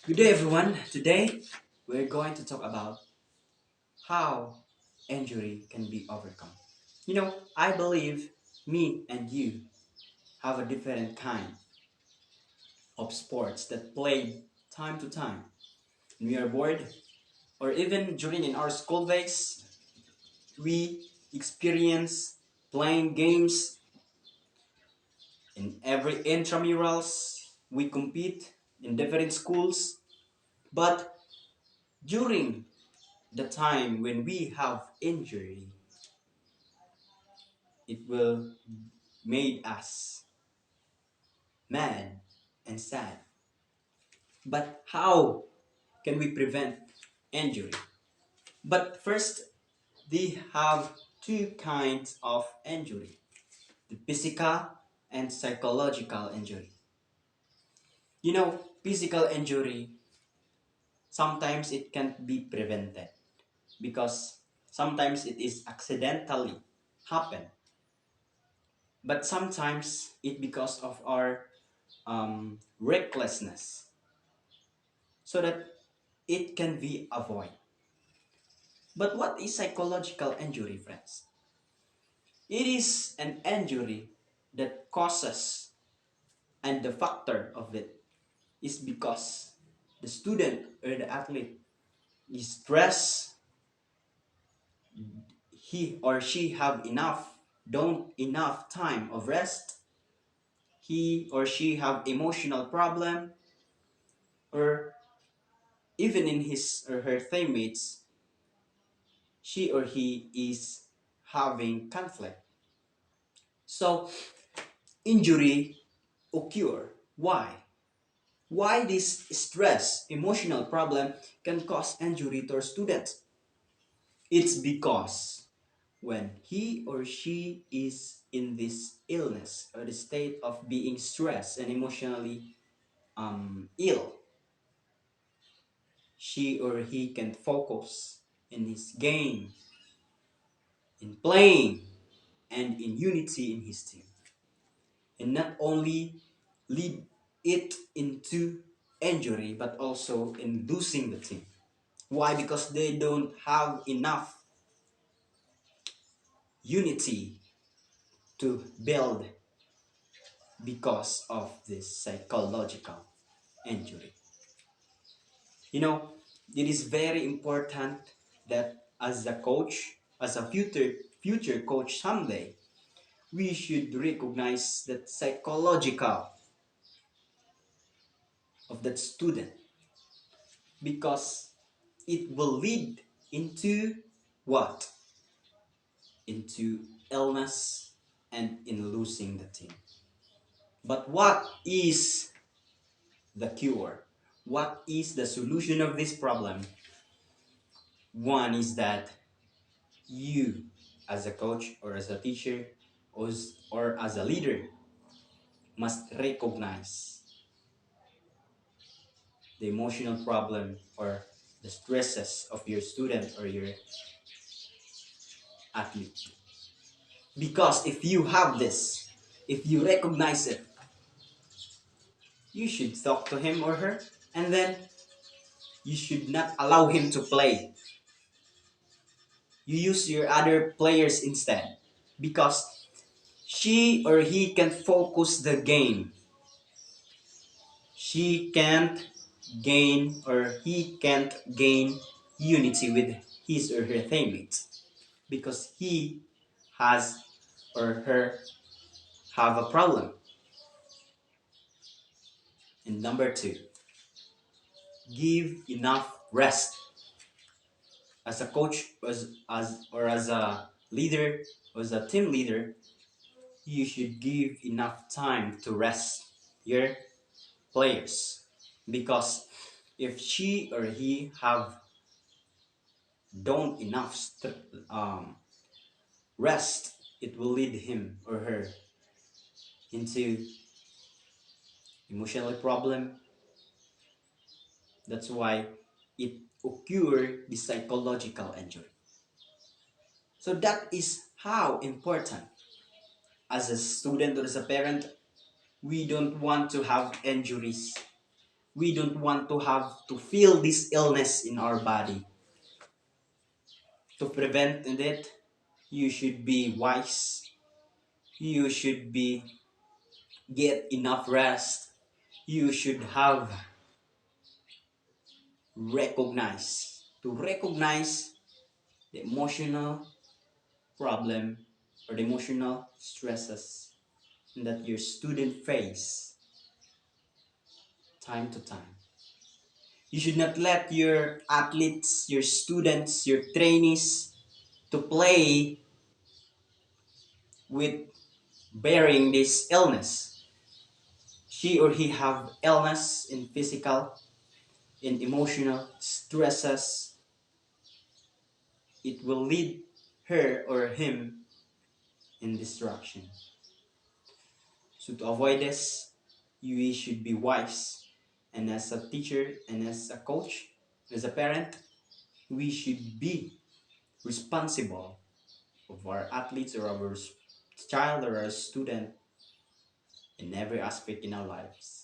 Good day, everyone. Today, we're going to talk about how injury can be overcome. I believe me and you have a different kind of sports that play time to time. When we are bored, or even during in our school days, we experience playing games in every intramurals. We compete in different schools, but during the time when we have injury, it will made us mad and sad. But how can we prevent injury? But first, they have two kinds of injury: the physical and psychological injury. Physical injury, sometimes it can't be prevented because sometimes it is accidentally happen, but sometimes it because of our recklessness, so that it can be avoided. But what is psychological injury, friends? It is an injury that causes, and the factor of it is because the student or the athlete is stressed, he or she have don't enough time of rest, he or she have emotional problem, or even in his or her teammates, she or he is having conflict. So injury occur. Why? Why this stress, emotional problem can cause injury to our students? It's because when he or she is in this illness or the state of being stressed and emotionally ill, she or he can focus in his game, in playing, and in unity in his team, and not only lead it into injury but also in losing the team. Why? Because they don't have enough unity to build because of this psychological injury. It is very important that as a coach, as a future coach someday, we should recognize that psychological of that student, because it will lead into what? Into illness and in losing the team. But what is the cure? What is the solution of this problem? One is that you, as a coach or as a teacher or as a leader, must recognize the emotional problem or the stresses of your student or your athlete. Because if you have this, if you recognize it, you should talk to him or her, and then you should not allow him to play. You use your other players instead, because she or he can focus the game. She can't gain or he can't gain unity with his or her teammates because he has or her have a problem. And number two, give enough rest. As a coach, as a leader, as a team leader, you should give enough time to rest your players, because if she or he have don't enough rest, it will lead him or her into emotional problem. That's why it occur the psychological injury. So that is how important, as a student or as a parent, we don't want to have injuries We don't want to have to feel this illness in our body. To prevent it, you should be wise. You should be get enough rest. You should have recognize the emotional problem or the emotional stresses that your student face time to time. You should not let your athletes, your students, your trainees to play with bearing this illness. She or he have illness in physical, in emotional stresses. It will lead her or him in destruction. So to avoid this, you should be wise. And as a teacher and as a coach, as a parent, we should be responsible of our athletes or our child or our student in every aspect in our lives.